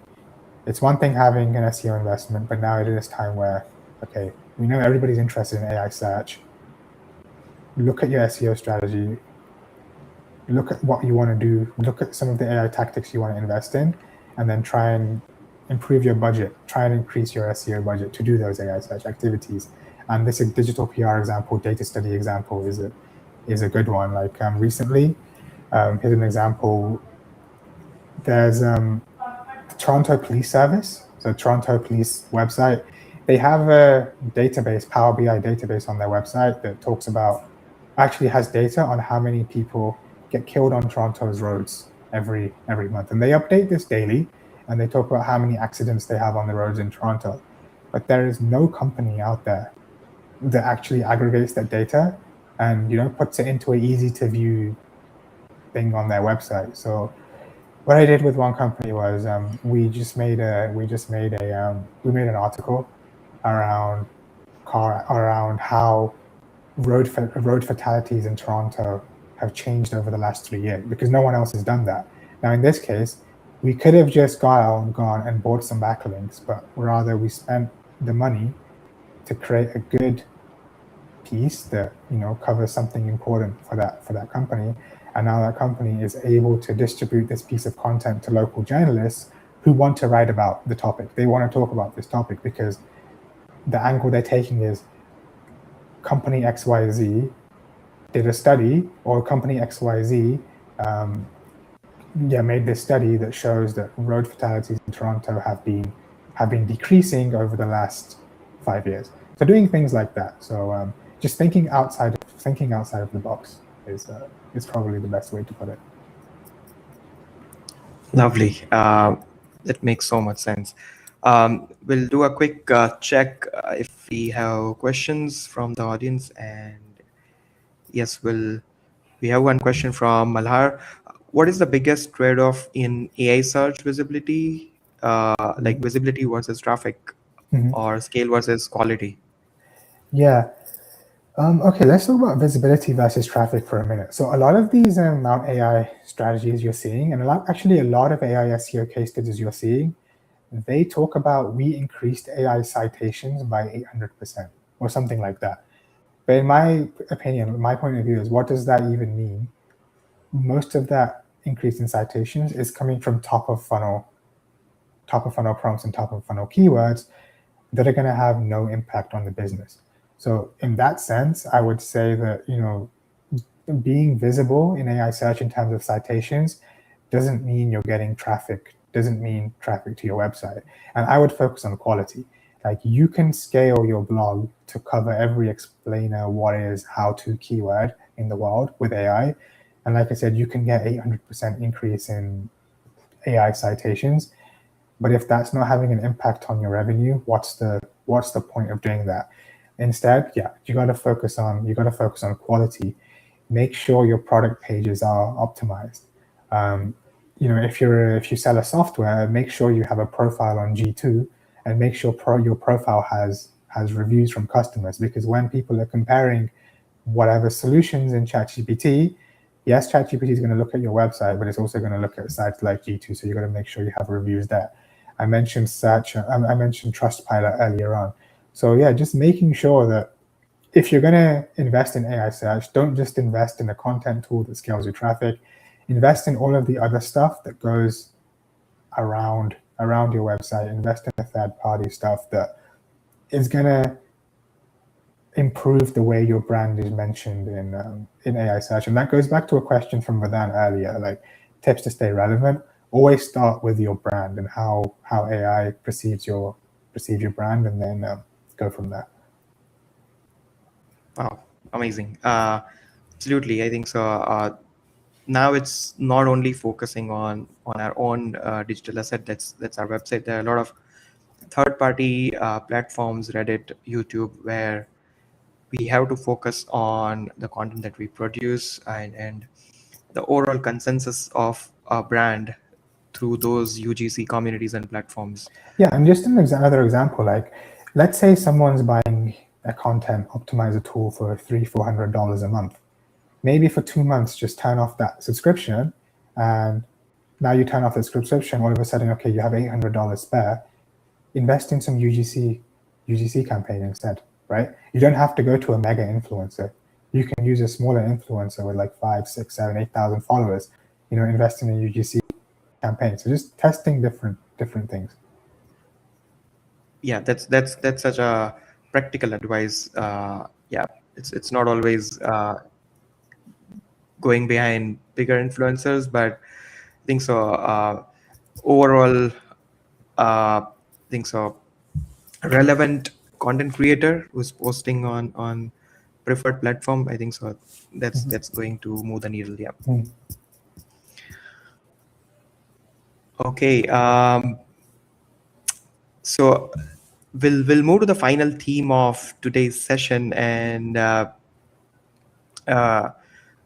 it's one thing having an SEO investment, but now it is time where, okay, we know everybody's interested in AI search. Look at your SEO strategy. Look at what you want to do. Look at some of the AI tactics you want to invest in, and then try and improve your budget. Try and increase your SEO budget to do those AI search activities. And this digital PR example, data study example is a good one. Like recently, here's an example. There's the Toronto Police Service, so Toronto Police website. They have a database, Power BI database on their website that talks about, actually has data on how many people get killed on Toronto's roads every month. And they update this daily, and they talk about how many accidents they have on the roads in Toronto. But there is no company out there that actually aggregates that data and puts it into an easy to view thing on their website. So what I did with one company was we made an article around how road fatalities in Toronto have changed over the last 3 years, because no one else has done that. Now, in this case, we could have just gone and bought some backlinks, but rather we spent the money to create a good piece that covers something important for that company. And now that company is able to distribute this piece of content to local journalists who want to write about the topic. They want to talk about this topic because the angle they're taking is company XYZ did a study, or company XYZ made this study that shows that road fatalities in Toronto have been decreasing over the last 5 years. So doing things like that. So just thinking outside of the box is probably the best way to put it. Lovely. That makes so much sense. We'll do a quick check if we have questions from the audience. And yes, we have one question from Malhar. What is the biggest trade-off in AI search visibility, like visibility versus traffic, or scale versus quality? Yeah. Okay, let's talk about visibility versus traffic for a minute. So a lot of these Mount AI strategies you're seeing, and a lot of AI SEO case studies you're seeing, they talk about we increased AI citations by 800% or something like that. But in my opinion, my point of view is, what does that even mean? Most of that increase in citations is coming from top of funnel prompts and top of funnel keywords that are going to have no impact on the business. So in that sense, I would say that, being visible in AI search in terms of citations doesn't mean you're getting traffic, doesn't mean traffic to your website. And I would focus on quality. Like, you can scale your blog to cover every explainer, what is, how to keyword in the world with AI. And like I said, you can get 800% increase in AI citations. But if that's not having an impact on your revenue, what's the point of doing that? Instead, you got to focus on quality. Make sure your product pages are optimized. If you sell a software, make sure you have a profile on G2, and make sure your profile has reviews from customers, because when people are comparing whatever solutions in ChatGPT, yes, ChatGPT is going to look at your website, but it's also going to look at sites like G2. So you got to make sure you have reviews there. I mentioned Trustpilot earlier on. So just making sure that if you're going to invest in AI search, don't just invest in a content tool that scales your traffic. Invest in all of the other stuff that goes around your website. Invest in the third-party stuff that is going to improve the way your brand is mentioned in AI search. And that goes back to a question from Vedant earlier, like tips to stay relevant. Always start with your brand and how AI perceives your brand, and then go from there. Wow, amazing. Absolutely, I think so. now it's not only focusing on our own digital asset. That's our website. There are a lot of third-party platforms, Reddit, YouTube, where we have to focus on the content that we produce and the overall consensus of a brand through those UGC communities and platforms. Yeah, and just another example, like let's say someone's buying a content optimizer tool for $300-400 a month. Maybe for 2 months, just turn off that subscription, and now you turn off the subscription. All of a sudden, okay, you have $800 spare. Invest in some UGC campaign instead, right? You don't have to go to a mega influencer. You can use a smaller influencer with like 5, 6, 7, 8,000 followers. Invest in a UGC campaign. So just testing different things. Yeah, that's such a practical advice. Yeah, it's not always going behind bigger influencers, but I think so. Overall, think so. Relevant content creator who's posting on preferred platform, I think so. That's going to move the needle. Yeah. Okay. So we'll move to the final theme of today's session, and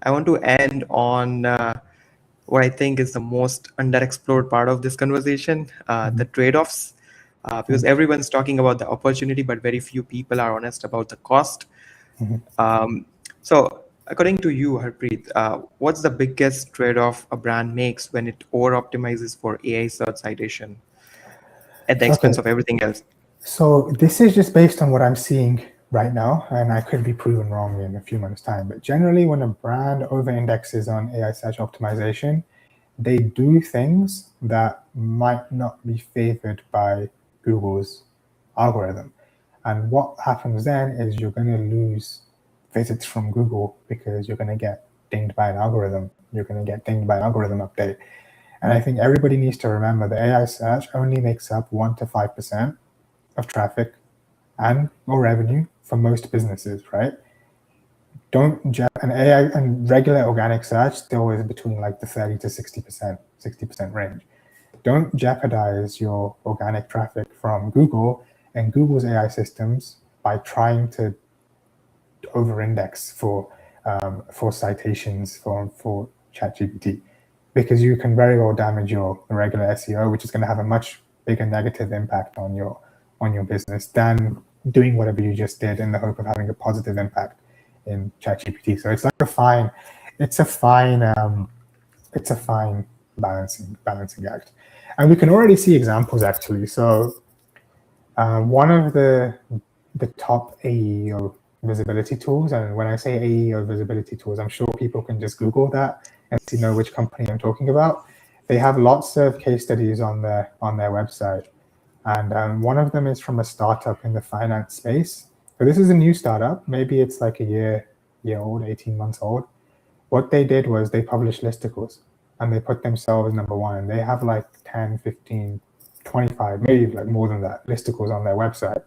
I want to end on what I think is the most underexplored part of this conversation, the trade-offs, because everyone's talking about the opportunity, but very few people are honest about the cost. So according to you, Harpreet, what's the biggest trade-off a brand makes when it over-optimizes for AI search citation at the expense of everything else? So this is just based on what I'm seeing right now, and I could be proven wrong in a few months' time. But generally, when a brand over-indexes on AI search optimization, they do things that might not be favored by Google's algorithm. And what happens then is you're going to lose visits from Google because you're going to get dinged by an algorithm. You're going to get dinged by an algorithm update. And I think everybody needs to remember that AI search only makes up 1 to 5% of traffic or revenue for most businesses, right? And AI and regular organic search still is between like the 30 to 60% range. Don't jeopardize your organic traffic from Google and Google's AI systems by trying to over-index for citations for ChatGPT, because you can very well damage your regular SEO, which is going to have a much bigger negative impact on your business than doing whatever you just did in the hope of having a positive impact in ChatGPT. So it's like a fine balancing act, and we can already see examples actually. So one of the top AEO visibility tools, and when I say AEO visibility tools, I'm sure people can just Google that and know which company I'm talking about. They have lots of case studies on their website, and one of them is from a startup in the finance space. So this is a new startup. Maybe it's like a year old, 18 months old. What they did was they published listicles, and they put themselves number one. And they have like 10, 15, 25, maybe like more than that, listicles on their website.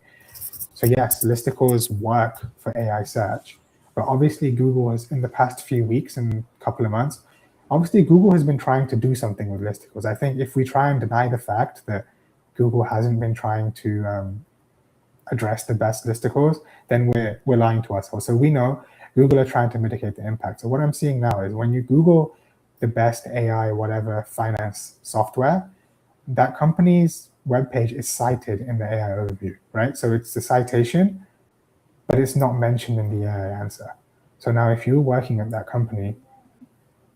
So yes, listicles work for AI search, but obviously Google has, in the past few weeks and couple of months, obviously Google has been trying to do something with listicles. I think if we try and deny the fact that Google hasn't been trying to address the best listicles, then we're lying to ourselves. So we know Google are trying to mitigate the impact. So what I'm seeing now is when you Google the best AI, whatever, finance software, that company's webpage is cited in the AI overview, right? So it's the citation, but it's not mentioned in the AI answer. So now if you're working at that company,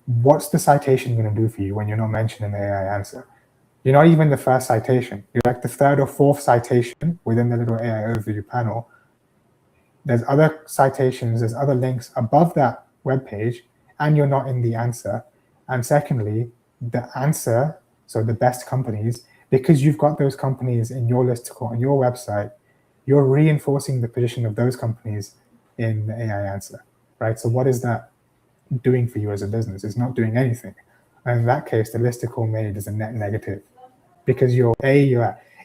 what's the citation going to do for you when you're not mentioned in the AI answer? You're not even the first citation. You're like the third or fourth citation within the little AI overview panel. There's other citations, there's other links above that web page, and you're not in the answer. And secondly, the answer, so the best companies, because you've got those companies in your listicle on your website, you're reinforcing the position of those companies in the AI answer, right? So what is that doing for you as a business? It's not doing anything. And in that case, the listicle made is a net negative, because you're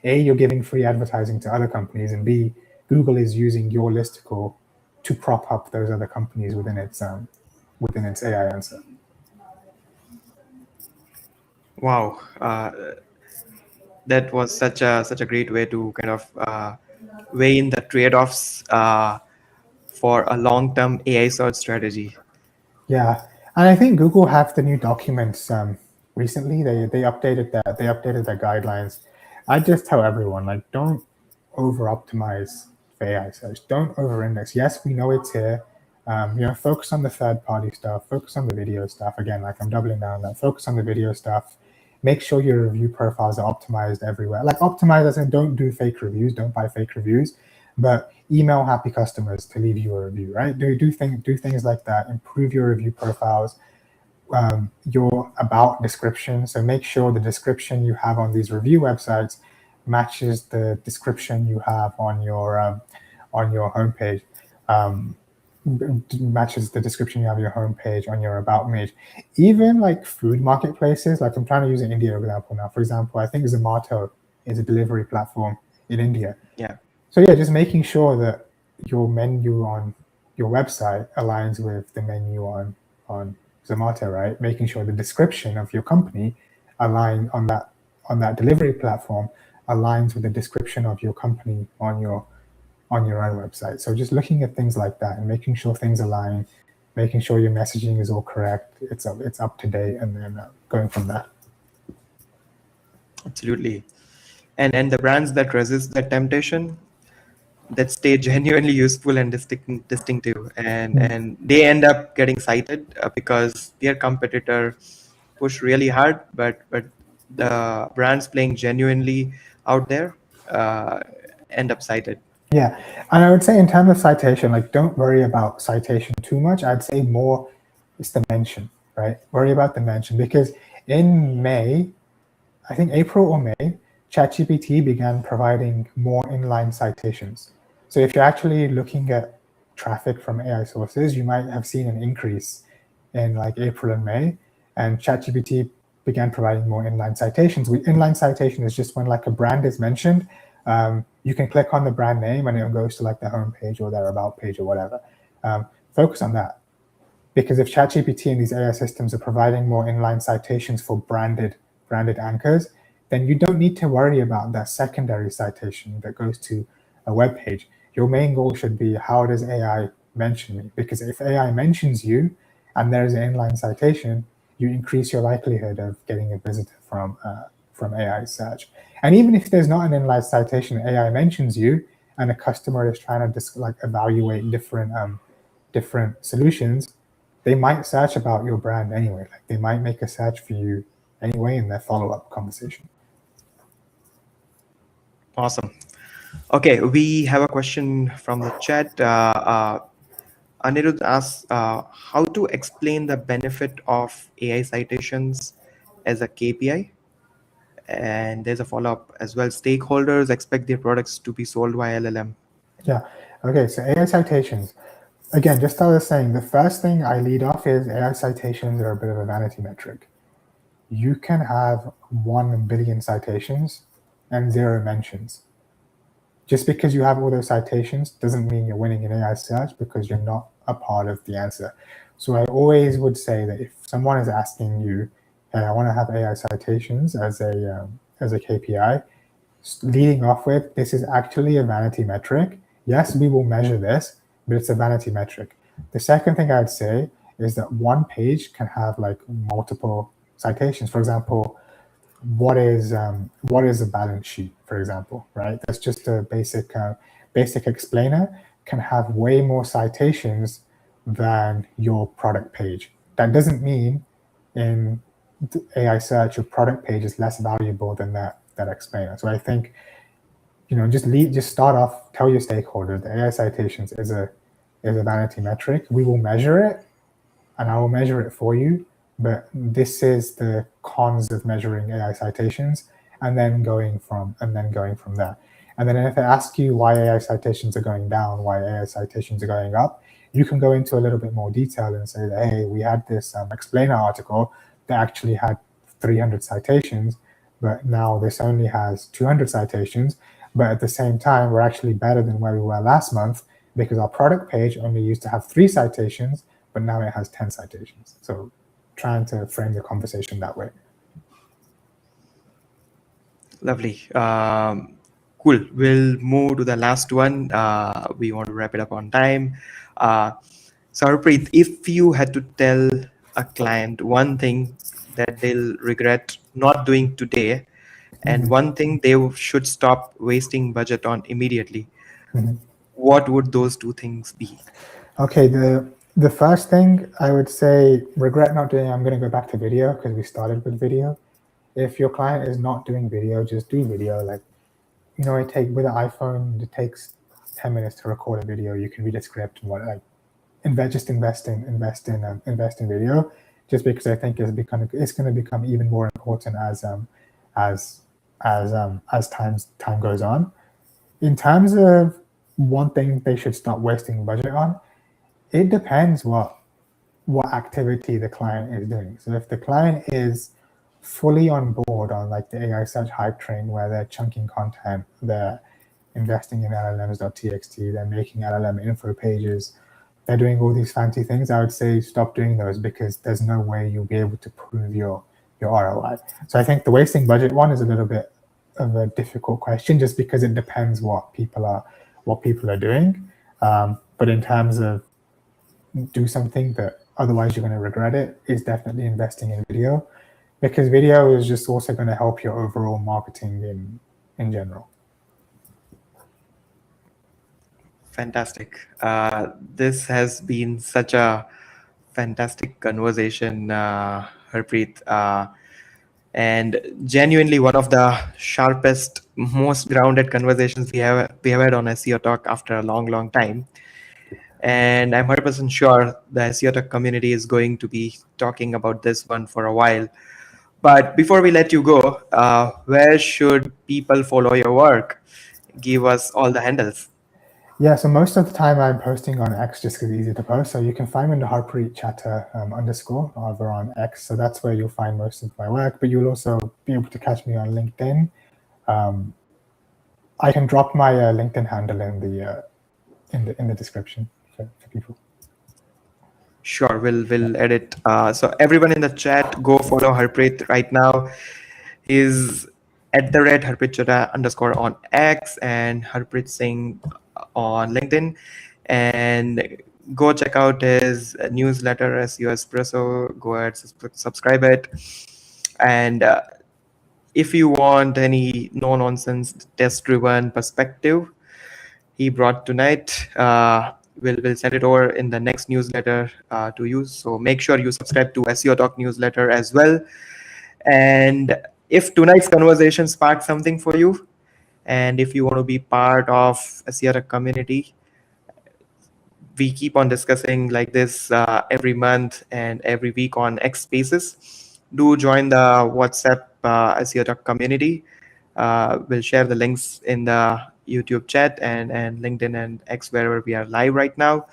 giving free advertising to other companies, and B, Google is using your listicle to prop up those other companies within its AI answer. Wow, that was such a great way to kind of weigh in the trade-offs for a long-term AI search strategy. Yeah, and I think Google have the new documents recently. They updated their guidelines. I just tell everyone, like, don't over optimize for AI search. Don't over index. Yes, we know it's here. Focus on the third party stuff. Focus on the video stuff. Again, like, I'm doubling down on that. Focus on the video stuff. Make sure your review profiles are optimized everywhere. Like, optimize as in don't do fake reviews. Don't buy fake reviews, but email happy customers to leave you a review, right? Do things like that. Improve your review profiles, your about description. So make sure the description you have on these review websites matches the description you have on your homepage. Um, Matches the description you have on your homepage on your about page. Even like food marketplaces, like I'm trying to use an India example now. For example, I think Zomato is a delivery platform in India. Yeah, So yeah, just making sure that your menu on your website aligns with the menu on Zomato, right? Making sure the description of your company align on that delivery platform aligns with the description of your company on your own website. So just looking at things like that and making sure things align, making sure your messaging is all correct, it's up to date, and then going from there. absolutely. And the brands that resist that temptation, that stay genuinely useful and distinctive, and they end up getting cited because their competitor push really hard, but the brands playing genuinely out there uh, end up cited. Yeah, and I would say in terms of citation, like, don't worry about citation too much. I'd say more is the mention, right? Worry about the mention, because in May, I think April or May, ChatGPT began providing more inline citations. So if you're actually looking at traffic from AI sources, you might have seen an increase in like April and May, and ChatGPT began providing more inline citations. Inline citation is just when like a brand is mentioned, you can click on the brand name and it goes to like the home page or their about page or whatever. Focus on that, because if ChatGPT and these AI systems are providing more inline citations for branded anchors, then you don't need to worry about that secondary citation that goes to a web page. Your main goal should be, how does AI mention me? Because if AI mentions you and there is an inline citation, you increase your likelihood of getting a visitor from AI search. And even if there's not an inline citation, AI mentions you, and a customer is trying to evaluate different solutions, they might search about your brand anyway. Like, they might make a search for you anyway in their follow-up conversation. Awesome. Okay, we have a question from the chat. Anirudh asks how to explain the benefit of AI citations as a KPI. And there's a follow-up as well. Stakeholders expect their products to be sold via LLM. Yeah. Okay, so AI citations. Again, just as I was saying, the first thing I lead off is AI citations are a bit of a vanity metric. You can have 1 billion citations and 0 mentions. Just because you have all those citations doesn't mean you're winning an AI search, because you're not a part of the answer. So I always would say that if someone is asking you, hey, I want to have AI citations as a KPI, leading off with, this is actually a vanity metric. Yes, we will measure this, but it's a vanity metric. The second thing I'd say is that one page can have like multiple citations. For example, what is a balance sheet, for example, right? That's just a basic explainer, can have way more citations than your product page. That doesn't mean in AI search your product page is less valuable than that explainer. So I think, just start off, tell your stakeholder the AI citations is a vanity metric. We will measure it, and I will measure it for you, but this is the cons of measuring AI citations, and then going from there. And then if they ask you why AI citations are going down, why AI citations are going up, you can go into a little bit more detail and say that, hey, we had this explainer article that actually had 300 citations, but now this only has 200 citations. But at the same time, we're actually better than where we were last month, because our product page only used to have 3 citations, but now it has 10 citations. So trying to frame the conversation that way. Lovely. Cool. We'll move to the last one. We want to wrap it up on time. Uh, so, Harpreet, if you had to tell a client one thing that they'll regret not doing today, and Mhm. one thing they should stop wasting budget on immediately, Mhm. what would those two things be? Okay, the first thing I would say, regret not doing, I'm going to go back to video because we started with video. If your client is not doing video, just do video. Like, it take with an iPhone, it takes 10 minutes to record a video. You can read a script and what, like, invest in video, just because I think it's going to become even more important as time goes on. In terms of one thing they should stop wasting budget on, it depends what activity the client is doing. So if the client is fully on board on like the AI search hype train where they're chunking content, they're investing in LLMs.txt, they're making LLM info pages, they're doing all these fancy things, I would say stop doing those because there's no way you'll be able to prove your ROI. So I think the wasting budget one is a little bit of a difficult question just because it depends what people are doing. But in terms of do something that otherwise you're going to regret it, is definitely investing in video, because video is just also going to help your overall marketing in general. Fantastic. This has been such a fantastic conversation, Harpreet, and genuinely one of the sharpest, most grounded conversations we have had on SEO Talk after a long, long time. And I'm 100% sure the SEO Talk community is going to be talking about this one for a while. But before we let you go, where should people follow your work? Give us all the handles. Yeah, so most of the time I'm posting on X just because it's easy to post. So you can find me in the Harpreet chatter underscore over on X. So that's where you'll find most of my work. But you'll also be able to catch me on LinkedIn. I can drop my LinkedIn handle in the description for people. Sure, we'll edit. So everyone in the chat, go follow Harpreet right now. He's at the red Harpreet Chota underscore on X and Harpreet Singh on LinkedIn. And go check out his newsletter, SEO Espresso. Go ahead, subscribe it. And if you want any no-nonsense, test-driven perspective he brought tonight, we'll send it over in the next newsletter to you. So make sure you subscribe to SEO Talk newsletter as well. And if tonight's conversation sparked something for you, and if you want to be part of SEO Talk community, we keep on discussing like this every month and every week on X Spaces. Do join the WhatsApp SEO Talk community. We'll share the links in the YouTube chat and LinkedIn and X wherever we are live right now.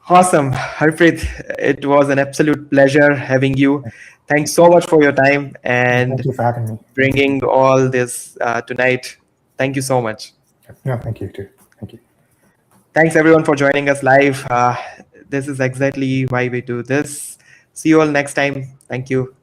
Awesome, Harpreet. It was an absolute pleasure having you. Thanks so much for your time Thank and you for having me. bringing all this tonight. Thank you so much. No, thank you too. Thank you. Thanks everyone for joining us live. This is exactly why we do this. See you all next time. Thank you.